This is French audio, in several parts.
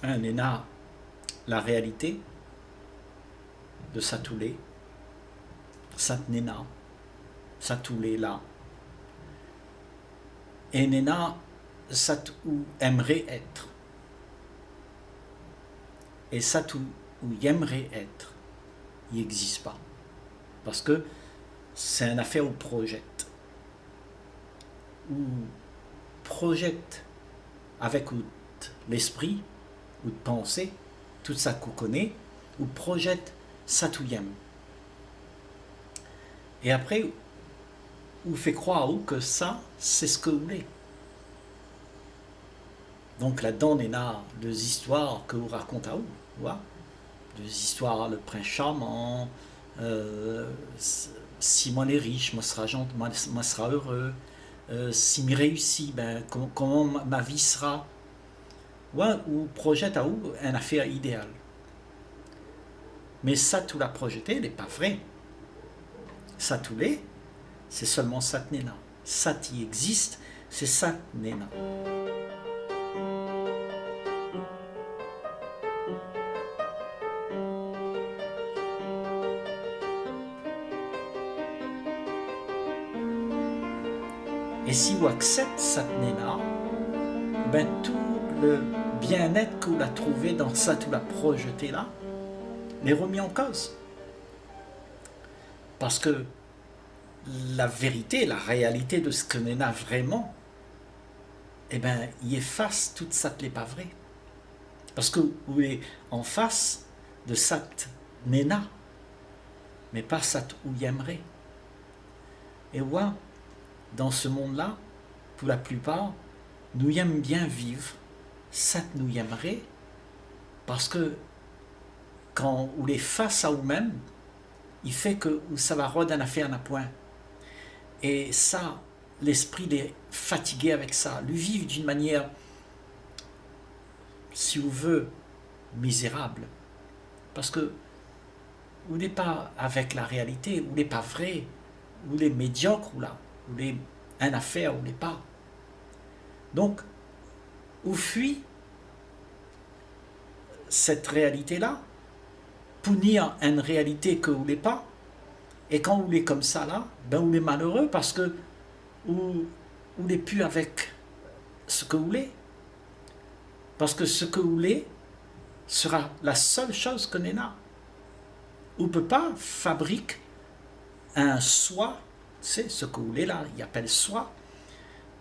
Un nena, la réalité de Satoulé, Sat Nena, Satoulé là. Et Nena, Sat où aimerait être. Et Sat où il aimerait être, il n'existe pas. Parce que c'est une affaire où projette. Où projette avec l'esprit, ou de penser, tout ça qu'on connaît, ou projette Satouyem. Et après, ou fait croire que ça, c'est ce que vous voulez. Donc là-dedans, il y a des histoires que vous racontez à vous. Des histoires, le prince charmant, si moi est riche, moi sera gentil, moi sera heureux. Si je réussis, ben, comment ma vie sera. Ou projette à vous une affaire idéale. Mais ça, tout la projeté, elle n'est pas vrai. Ça, tout l'est, c'est seulement Satnena. Sati existe, c'est Satnena. Et si vous acceptez Satnena, ben tout le bien-être que vous la trouvez dans ça, tout la projeté là, l'est remis en cause. Parce que la vérité, la réalité de ce que Nena vraiment, eh ben, il efface toute ça n'est pas vrai. Parce que vous êtes en face de Sat Nena, mais pas Sat où il aimerait. Et ouais, dans ce monde-là, pour la plupart, nous aimons bien vivre, Sat nous aimerait, parce que quand on est face à nous-mêmes, il fait que ça va rendre une affaire à point. Et ça, l'esprit est fatigué avec ça. Lui vivre d'une manière, si on veut, misérable. Parce que vous n'êtes pas avec la réalité, vous n'êtes pas vrai, vous êtes médiocre ou là, vous êtes une affaire ou n'êtes pas. Donc, vous fuit cette réalité-là, punir une réalité que vous n'êtes pas, et quand vous êtes comme ça là, ben vous êtes malheureux parce que vous n'êtes plus avec ce que vous voulez. Parce que ce que vous voulez sera la seule chose que Nena. On ne peut pas fabriquer un soi, c'est ce que vous voulez là, il appelle soi,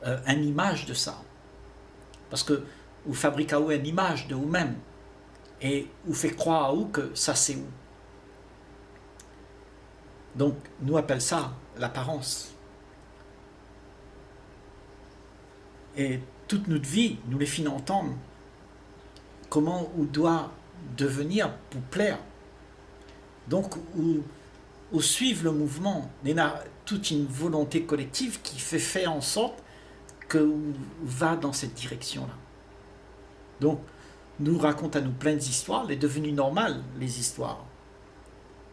une image de ça. Parce que vous fabriquez une image de vous-même et vous fait croire à vous que ça c'est vous. Donc, nous appelons ça l'apparence. Et toute notre vie, nous les finissons entendre comment on doit devenir pour plaire. Donc, on suit le mouvement. Il y a toute une volonté collective qui fait faire en sorte qu'on va dans cette direction-là. Donc, nous raconte à nous plein d'histoires, c'est devenu normal, les histoires.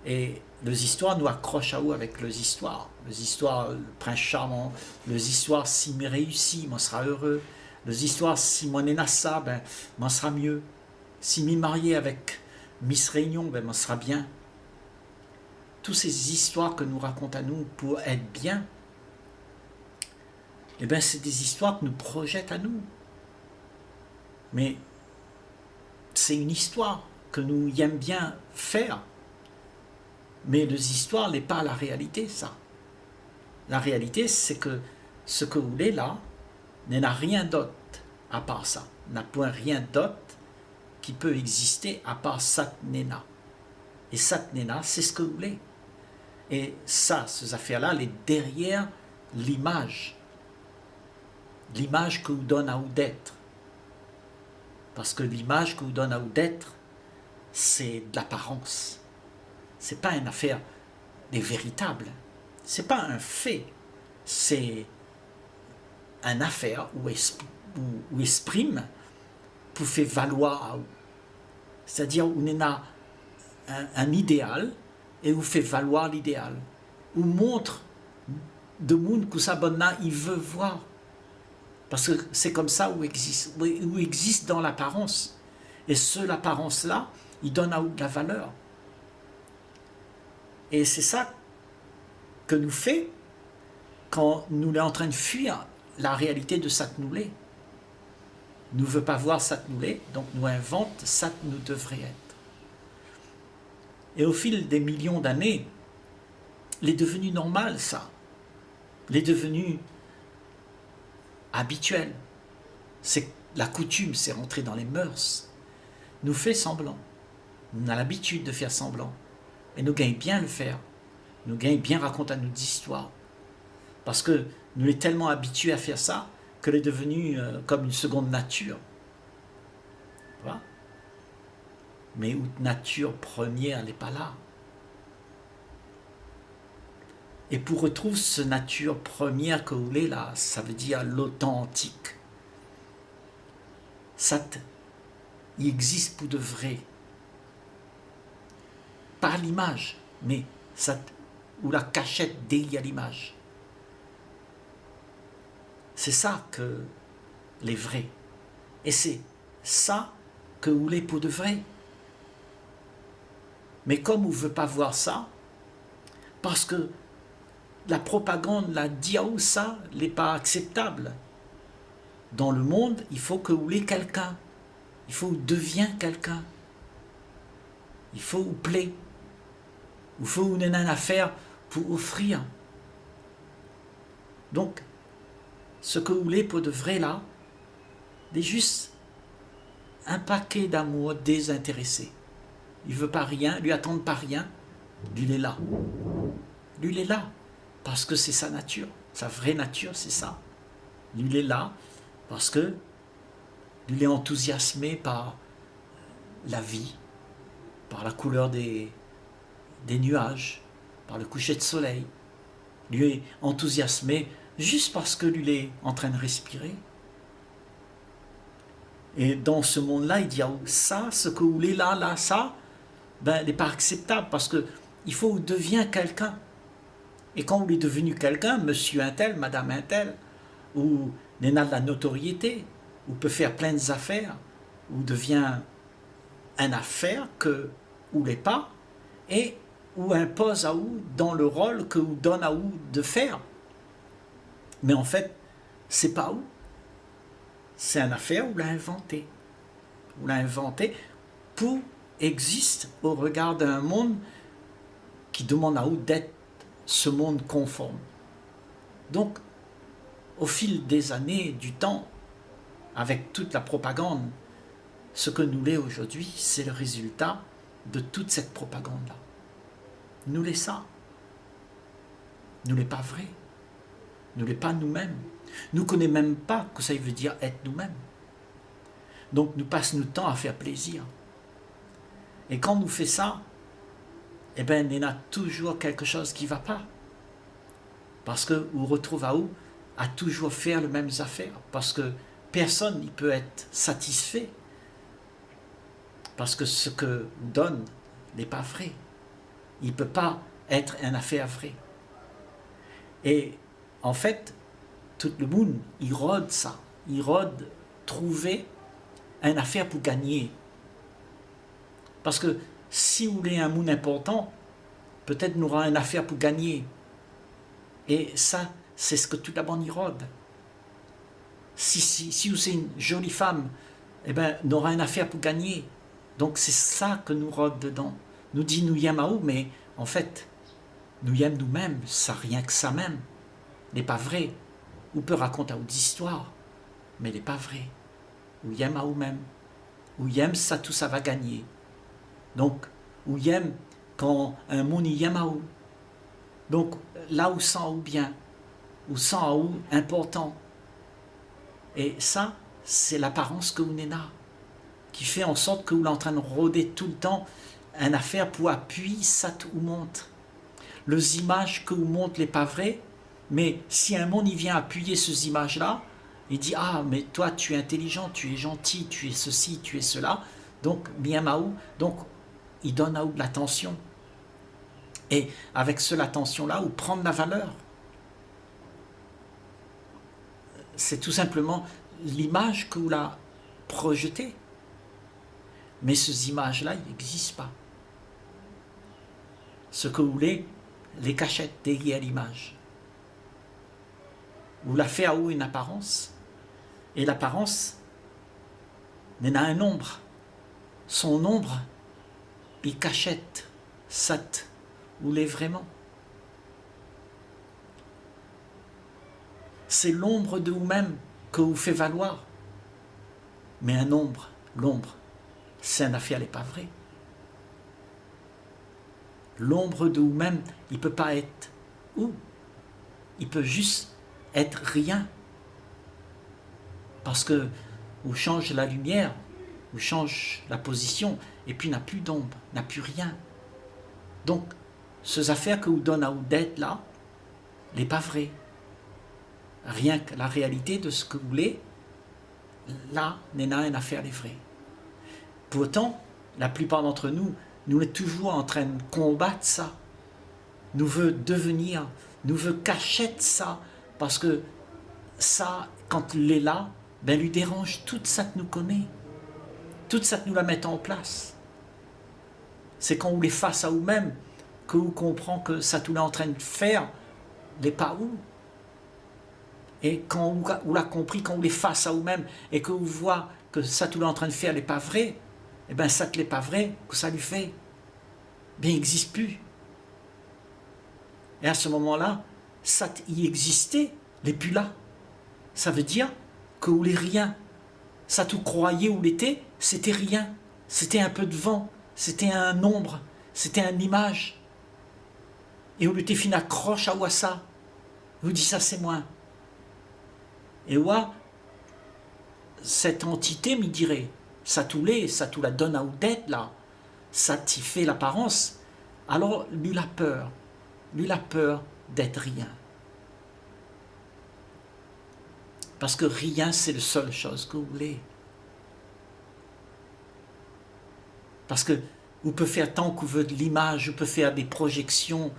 Et les histoires nous accrochent à où avec les histoires. Les histoires, le prince charmant, les histoires si je réussis, moi sera heureux. Les histoires si moi n'est ça, ben moi sera mieux. Si m'y marié avec Miss Réunion, ben moi sera bien. Toutes ces histoires que nous racontons à nous pour être bien, eh ben c'est des histoires que nous projettent à nous. Mais c'est une histoire que nous aimons bien faire. Mais les histoires n'est pas la réalité, ça. La réalité, c'est que ce que vous voulez là, n'a rien d'autre à part ça. N'a point rien d'autre qui peut exister à part Satnena. Et Satnena, c'est ce que vous voulez. Et ça, ces affaires-là, elle est derrière l'image. L'image que vous donne à vous d'être. Parce que l'image que vous donne à vous d'être, c'est de l'apparence. C'est pas une affaire des véritables. C'est pas un fait. C'est une affaire où exprime pour faire valoir à vous. C'est-à-dire où on a un idéal et où fait valoir l'idéal. Où montre de monde que ça bonne là, il veut voir. Parce que c'est comme ça où existe dans l'apparence. Et l'apparence-là, il donne à de la valeur. Et c'est ça que nous fait quand nous sommes en train de fuir la réalité de ça que nous l'est. Nous ne veut pas voir ça que nous l'est, donc nous invente ça que nous devrait être. Et au fil des millions d'années, il est devenu normal ça. Il est devenu habituel. C'est la coutume, c'est rentré dans les mœurs. Nous fait semblant. On a l'habitude de faire semblant. Et nous gagnons bien le faire. Nous gagnons bien raconter nos histoires. Parce que nous sommes tellement habitués à faire ça qu'elle est devenue comme une seconde nature. Voilà. Mais une nature première, elle n'est pas là. Et pour retrouver cette nature première que vous voulez là, ça veut dire l'authentique. Ça, il existe pour de vrai. Par l'image, mais ça, ou la cachette derrière l'image. C'est ça que les vrais. Et c'est ça que vous voulez pour de vrai. Mais comme vous ne veut pas voir ça, parce que la propagande l'a dit à vous, ça n'est pas acceptable. Dans le monde, il faut que vous voulez quelqu'un. Il faut que vous deveniez quelqu'un. Il faut vous plaire. Il faut que vous ayez une affaire pour offrir. Donc, ce que vous voulez pour de vrai là, c'est juste un paquet d'amour désintéressé. Il ne veut pas rien, lui attend pas rien, lui il est là. Lui il est là, parce que c'est sa nature, sa vraie nature c'est ça. Lui il est là, parce que lui il est enthousiasmé par la vie, par la couleur des nuages, par le coucher de soleil. Lui est enthousiasmé juste parce que lui il est en train de respirer. Et dans ce monde-là, il dit, ah, ça, ce que vous voulez là, ça, ben, n'est pas acceptable parce que il faut que vous deveniez quelqu'un. Et quand vous êtes devenu quelqu'un, monsieur un tel, madame un tel, ou n'a de la notoriété, ou peut faire plein d'affaires, ou devient une affaire que vous l'est pas, et ou impose à vous dans le rôle que vous donne à vous de faire. Mais en fait, c'est pas vous. C'est une affaire, vous l'avez inventé. Vous l'avez inventé pour exister au regard d'un monde qui demande à vous d'être ce monde conforme. Donc, au fil des années, du temps, avec toute la propagande, ce que nous l'est aujourd'hui, c'est le résultat de toute cette propagande-là. Nous l'est ça. Nous l'est pas vrai. Nous l'est pas nous-mêmes. Nous ne connaissons même pas que ça veut dire être nous-mêmes. Donc nous passons notre temps à faire plaisir. Et quand nous faisons ça, eh bien, il y a toujours quelque chose qui ne va pas. Parce que vous retrouvez à où à toujours faire les mêmes affaires. Parce que personne ne peut être satisfait. Parce que ce que vous donne n'est pas vrai. Il ne peut pas être une affaire vraie. Et en fait, tout le monde, il rôde ça. Il rôde trouver une affaire pour gagner. Parce que si vous voulez un monde important, peut-être nous aura une affaire pour gagner. Et ça, c'est ce que toute la bande y rôde. Si vous êtes une jolie femme, eh ben, nous aura une affaire pour gagner. Donc c'est ça que nous rôde dedans. Nous dit nous y aimons à où, mais en fait, nous y aimons nous-mêmes, ça rien que ça même. N'est pas vrai. On peut raconter des histoires, mais il n'est pas vrai. Ou y aime à vous-même. Ou y aime ça, tout ça va gagner. Donc, ou y aime quand un monde y aime à vous. Donc, là où sent ou bien, ou sent à vous important. Et ça, c'est l'apparence que vous n'êtes là, qui fait en sorte que vous êtes en train de rôder tout le temps une affaire pour appuyer ça tout monte. Les images que vous montrez n'est pas vrai. Mais si un monde il vient appuyer ces images-là, il dit « Ah, mais toi, tu es intelligent, tu es gentil, tu es ceci, tu es cela. » Donc, bien Maou, donc, il donne à vous de l'attention. Et avec cette attention-là, vous prendre la valeur. C'est tout simplement l'image que vous la projetez. Mais ces images-là, ils n'existent pas. Ce que vous voulez, les cachettes derrière l'image. Vous la faites à haut une apparence, et l'apparence n'a un ombre. Son ombre, il cachette, sat, où l'est vraiment. C'est l'ombre de vous-même que vous fait valoir. Mais un ombre, l'ombre, c'est une affaire, elle n'est pas vraie. L'ombre de vous-même, il ne peut pas être où? Il peut juste être rien. Parce que vous changez la lumière, vous changez la position, et puis il n'a plus d'ombre, n'a plus rien. Donc, ces affaires que vous donnez à vous d'être là, n'est pas vrai. Rien que la réalité de ce que vous voulez, là, n'est pas une affaire, les vraies. Pourtant, la plupart d'entre nous, nous sommes toujours en train de combattre ça. Nous veut devenir, nous veut cacher ça, parce que ça, quand il est là, ben lui dérange tout ça que nous connaît. Tout ça que nous la mettons en place. C'est quand vous est face à vous-même que vous comprenez que ça tout est en train de faire n'est pas où. Et quand vous l'avez compris, quand vous est face à vous-même et que vous voyez que ça tout est en train de faire n'est pas vrai, et bien ça qui n'est pas vrai, que ça lui fait, bien il n'existe plus. Et à ce moment-là, ça y existait, n'est plus là. Ça veut dire que vous l'êtes rien. Ça tout croyait où l'était, c'était rien. C'était un peu de vent, c'était un ombre, c'était une image. Et où l'était fin accroche à ça. Vous dites ça c'est moi. Et ouah, cette entité me dirait, ça tout l'est, ça tout la donne à Oudette là, ça t'y fait l'apparence. Alors lui la peur d'être rien. Parce que rien c'est la seule chose que vous voulez. Parce que vous pouvez faire tant que vous voulez de l'image, vous pouvez faire des projections,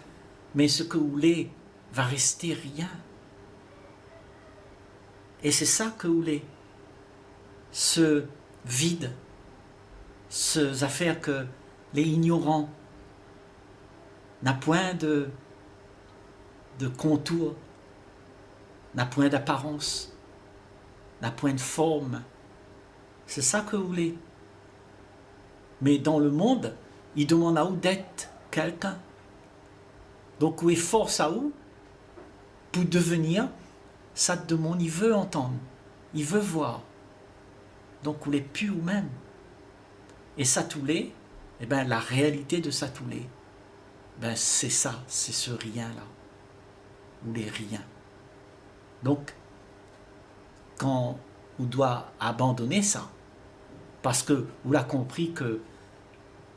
mais ce que vous voulez va rester rien. Et c'est ça que vous voulez. Ce vide, ces affaires que les ignorants n'ont point de contour, n'ont point d'apparence, n'ont point de forme. C'est ça que vous voulez. Mais dans le monde, il demande à vous d'être quelqu'un. Donc vous est force à vous pour devenir, ça te demande, il veut entendre, il veut voir. Donc vous l'êtes plus vous-même. Et Satoulé, eh ben, la réalité de Satoulé, ben, c'est ça, c'est ce rien-là, ou les riens. Donc, quand on doit abandonner ça, parce que vous l'avez compris que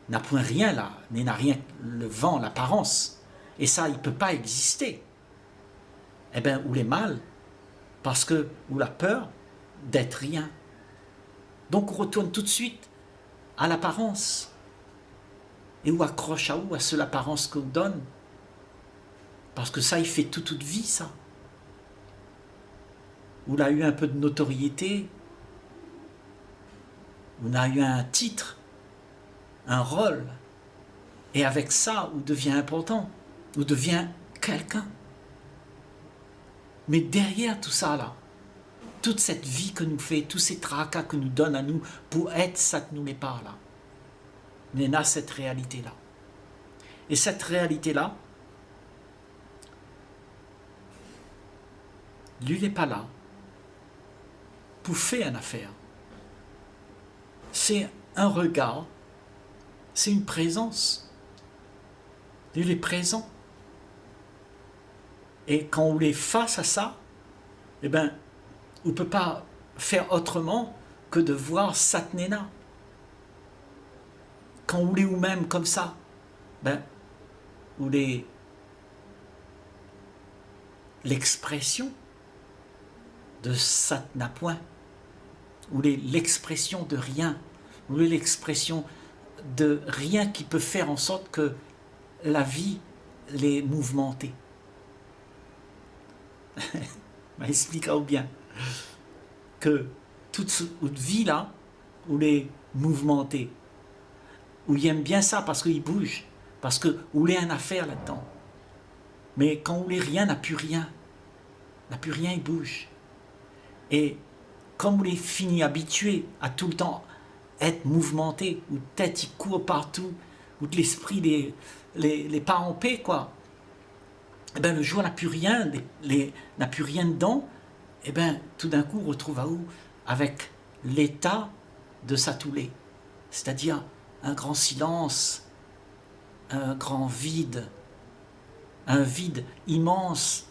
n'a point rien là, n'a rien le vent, l'apparence, et ça, il ne peut pas exister. Eh bien, ou les mal, parce que ou la peur d'être rien. Donc on retourne tout de suite à l'apparence. Et où accroche à où, à seule apparence qu'on donne. Parce que ça, il fait toute vie, ça. Où il a eu un peu de notoriété, où il a eu un titre, un rôle. Et avec ça, où devient important, où devient quelqu'un. Mais derrière tout ça, là, toute cette vie que nous fait, tous ces tracas que nous donne à nous pour être ça que nous n'est pas là. Mais là, cette réalité-là. Et cette réalité-là, lui n'est pas là pour faire une affaire. C'est un regard, c'est une présence. Il est présent. Et quand on est face à ça, eh bien, on ne peut pas faire autrement que de voir Satnena. Quand on est vous-même comme ça, ben, on est l'expression de Satna point, ou l'expression de rien, ou l'expression de rien qui peut faire en sorte que la vie l'est mouvementée. Expliquez-vous bien que toute cette vie là, où les mouvementée, où il aime bien ça parce qu'il bouge, parce que où il a une affaire là-dedans. Mais quand où il rien n'a plus rien, il bouge. Et comme il est fini, habitué à tout le temps être mouvementé, où tête il court partout, où l'esprit les pas en paix, quoi. Et ben le jour n'a plus rien, n'a plus rien dedans, et ben tout d'un coup on retrouve à où avec l'état de Satoulé, c'est-à-dire un grand silence, un grand vide, un vide immense,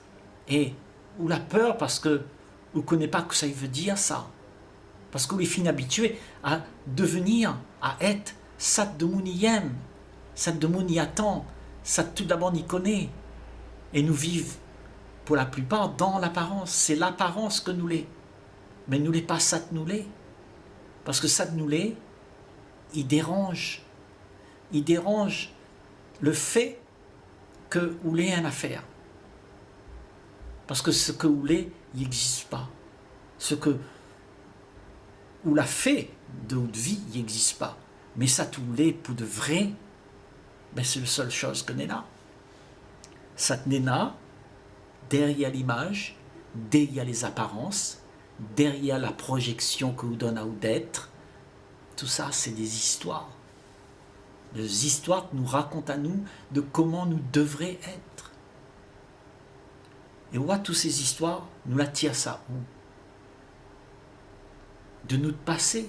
et ou la peur parce que on ne connaît pas ce que ça veut dire ça, parce qu'on est fini habitué à devenir, à être Sat de Mouniyem, Sat de Mouniatan, Sat tout d'abord n'y connaît, et nous vivons pour la plupart dans l'apparence, c'est l'apparence que nous l'est, mais nous l'est pas Sat nous l'est, parce que Sat nous l'est, il dérange le fait que où l'est une affaire. Parce que ce que où l'est, il n'existe pas. Ce que où la fait de haute vie, il n'existe pas. Mais ça tout l'est pour de vrai, ben c'est la seule chose que n'est là. Ça n'est là, derrière l'image, derrière les apparences, derrière la projection que vous donne à vous d'être, tout ça c'est des histoires. Des histoires que nous racontent à nous de comment nous devrions être. Et où toutes ces histoires nous attirent ça où? De notre passé.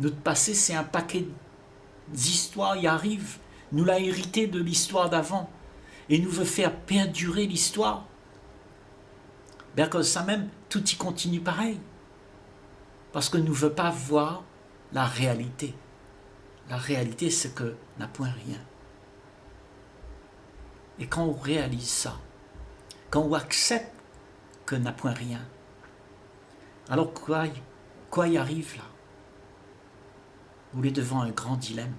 Notre passé, c'est un paquet d'histoires qui arrivent. Nous l'a hérité de l'histoire d'avant. Et nous veut faire perdurer l'histoire. Bien que ça même, tout y continue pareil. Parce que nous ne veut pas voir la réalité. La réalité, c'est que n'a point rien. Et quand on réalise ça, quand on accepte que n'a point rien, alors quoi y arrive là? Vous êtes devant un grand dilemme.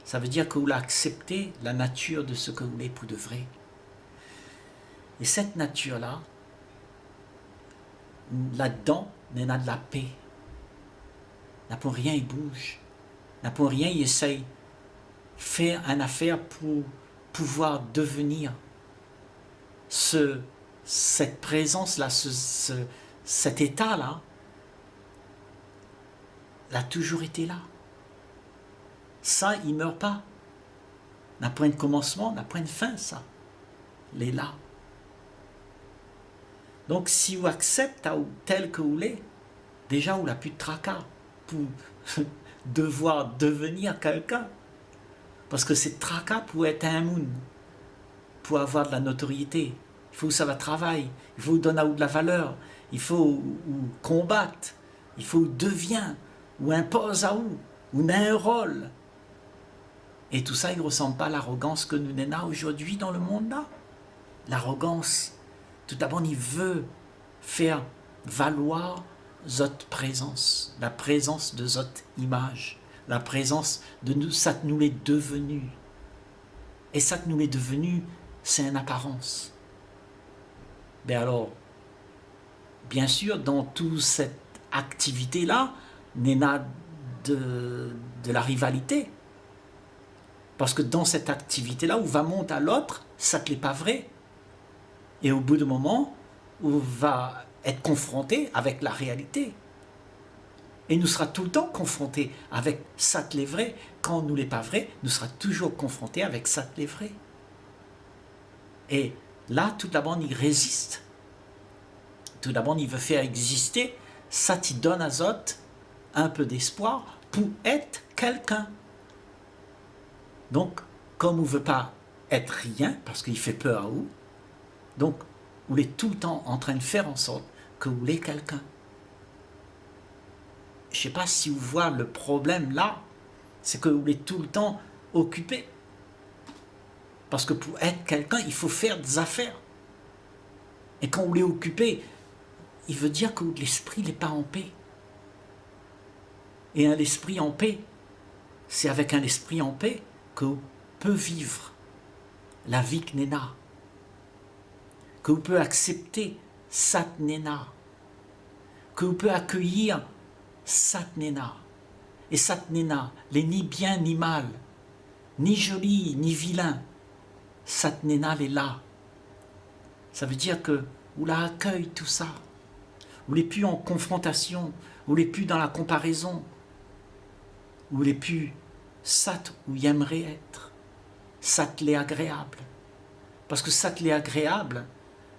Ça veut dire que vous acceptez la nature de ce que vous êtes pour de vrai. Et cette nature-là, là-dedans, il y a de la paix. N'a pour rien, il bouge. N'a pour rien, il essaye faire une affaire pour pouvoir devenir cette présence-là, cet état-là, il a toujours été là. Ça, il ne meurt pas. N'a point de commencement, n'a point de fin, ça. Il est là. Donc, si vous acceptez tel que vous l'êtes, déjà, vous n'avez plus de tracas pour devoir devenir quelqu'un. Parce que c'est tracas pour être un monde, pour avoir de la notoriété. Il faut que ça va travailler, il faut donner de la valeur, il faut combattre, il faut devient, ou impose à ou a un rôle. Et tout ça, il ne ressemble pas à l'arrogance que nous avons aujourd'hui dans le monde là. L'arrogance, tout d'abord, il veut faire valoir notre présence, la présence de notre image, la présence de nous, ça que nous l'est devenu. Et ça que nous l'est devenu, c'est une apparence. Mais alors, bien sûr, dans toute cette activité-là, il y a de la rivalité. Parce que dans cette activité-là, où va monter à l'autre, ça ne l'est pas vrai. Et au bout d'un moment, on va être confronté avec la réalité. Et nous sera tout le temps confronté avec ça qui est vrai. Quand nous n'est pas vrai, nous sera toujours confronté avec ça qui est vrai. Et là, tout d'abord, il résiste. Tout d'abord, il veut faire exister. Ça qui donne à Zot un peu d'espoir pour être quelqu'un. Donc, comme on ne veut pas être rien, parce qu'il fait peur à vous, donc, vous êtes tout le temps en train de faire en sorte que vous êtes quelqu'un. Je ne sais pas si vous voyez le problème là, c'est que vous êtes tout le temps occupé. Parce que pour être quelqu'un, il faut faire des affaires. Et quand vous êtes occupé, il veut dire que l'esprit n'est pas en paix. Et un esprit en paix, c'est avec un esprit en paix que vous pouvez vivre la vie que Nena. Que vous pouvez accepter Sat Nena. Que vous pouvez accueillir Sat Nena. Et Satnena, les ni bien ni mal, ni joli ni vilain, Satnena est là. Ça veut dire que Oula accueille tout ça. Où il n'est plus en confrontation, où il n'est plus dans la comparaison, où il n'est plus Sat où il aimerait être. Sat l'est agréable. Parce que Sat l'est agréable,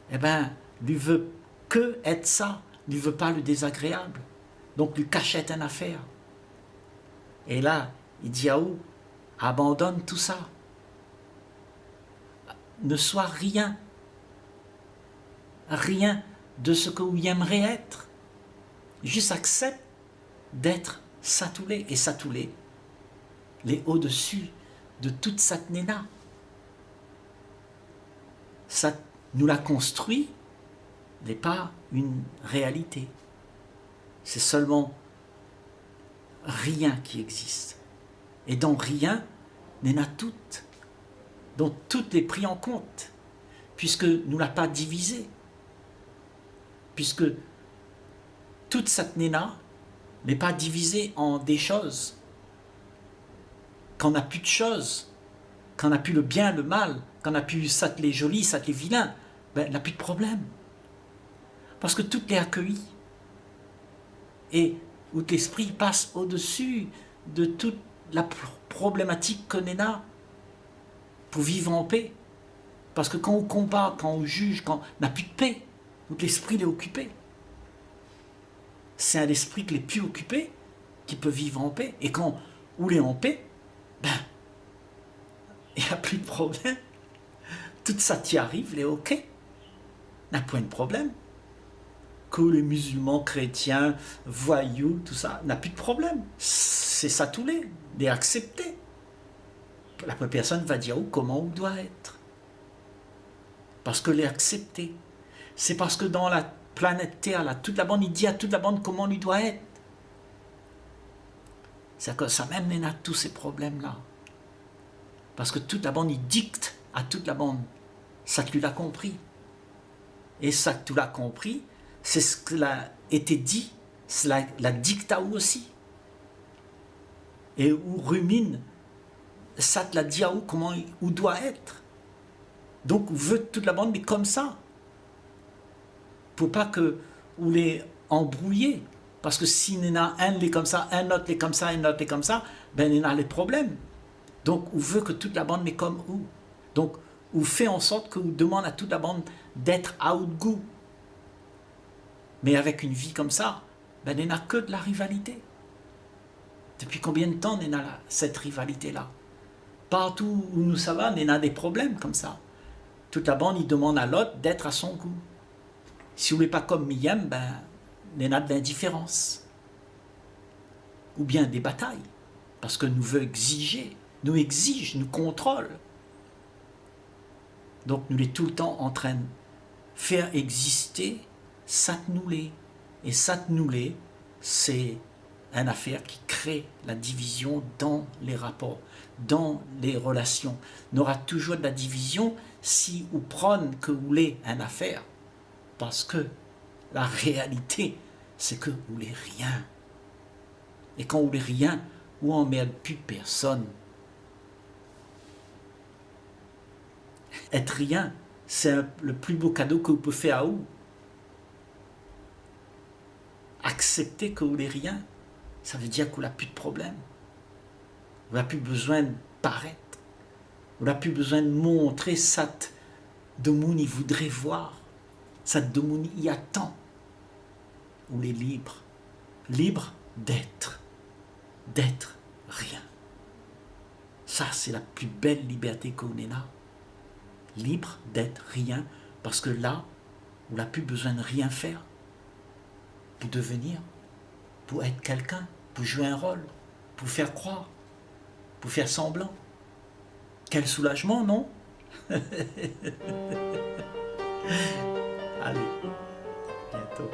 eh ben, lui veut que être ça, lui veut pas le désagréable. Donc lui cachette une affaire. Et là, il dit à où? Abandonne tout ça. Ne sois rien. Rien de ce que vous aimeriez être. Juste accepte d'être Satoulé. Et Satoulé, les au-dessus de toute Satnena. Ça nous l'a construit, n'est pas une réalité. C'est seulement rien qui existe. Et dans rien, il y en a toutes. Donc tout est pris en compte, puisque nous l'a pas divisé. Puisque toute Satnena n'est pas divisée en des choses. Quand on n'a plus de choses, quand on n'a plus le bien, le mal, quand on n'a plus Sat les jolis, Sat les vilains, ben, on n'a plus de problème. Parce que tout est accueilli. Et où l'esprit passe au-dessus de toute la problématique qu'on a pour vivre en paix. Parce que quand on compare, quand on juge, quand on n'a plus de paix, où l'esprit est occupé. C'est un esprit qui est plus occupé qui peut vivre en paix. Et quand on est en paix, ben, il n'y a plus de problème. Tout ça t'y arrive, il est ok. Il n'y a point de problème. Que les musulmans, chrétiens, voyous, tout ça, n'a plus de problème. C'est ça tous les accepter. La personne va dire comment on doit être. Parce que les accepter. C'est parce que dans la planète Terre, là, toute la bande, il dit à toute la bande comment on lui doit être. C'est que ça même a tous ces problèmes-là. Parce que toute la bande, il dicte à toute la bande. Ça que tu l'as compris. Et ça que tu l'as compris, c'est ce qui a été dit, c'est la dicta aussi. Et où rumine, ça te l'a dit à où, comment, où doit être. Donc, on veut toute la bande, mais comme ça. Pour pas que vous les embrouillez. Parce que s'il y en a un est comme ça, un autre est comme ça, un autre est comme ça, ben il y en a les problèmes. Donc, on veut que toute la bande est comme vous. Donc, on fait en sorte que vous demande à toute la bande d'être à haut de goût. Mais avec une vie comme ça, ben il n'y en a que de la rivalité. Depuis combien de temps il y en a cette rivalité-là? Partout où nous ça va, il y en a des problèmes comme ça. Toute la bande, il demande à l'autre d'être à son goût. Si vous ne voulez pas comme Miyam, ben, il y en a de l'indifférence. Ou bien des batailles. Parce que nous veut exiger, nous exige, nous contrôle. Donc nous sommes tout le temps en train de faire exister Satnoulé. Et Satnoulé, c'est une affaire qui crée la division dans les rapports, dans les relations. On aura toujours de la division si vous prenez que vous voulez une affaire. Parce que la réalité, c'est que vous voulez rien. Et quand vous voulez rien, vous n'emmerdez plus personne. Être rien, c'est le plus beau cadeau que vous pouvez faire à vous. Accepter que vous voulez rien, ça veut dire que vous n'avez plus de problème. Vous n'avez plus besoin de paraître. Vous n'avez plus besoin de montrer ça de monde il voudrait voir. Ça de monde il attend. Vous êtes libre. Libre d'être. D'être rien. Ça, c'est la plus belle liberté qu'on ait là. Libre d'être rien, parce que là, vous n'avez plus besoin de rien faire pour devenir, pour être quelqu'un, pour jouer un rôle, pour faire croire, pour faire semblant. Quel soulagement, non? Allez, bientôt.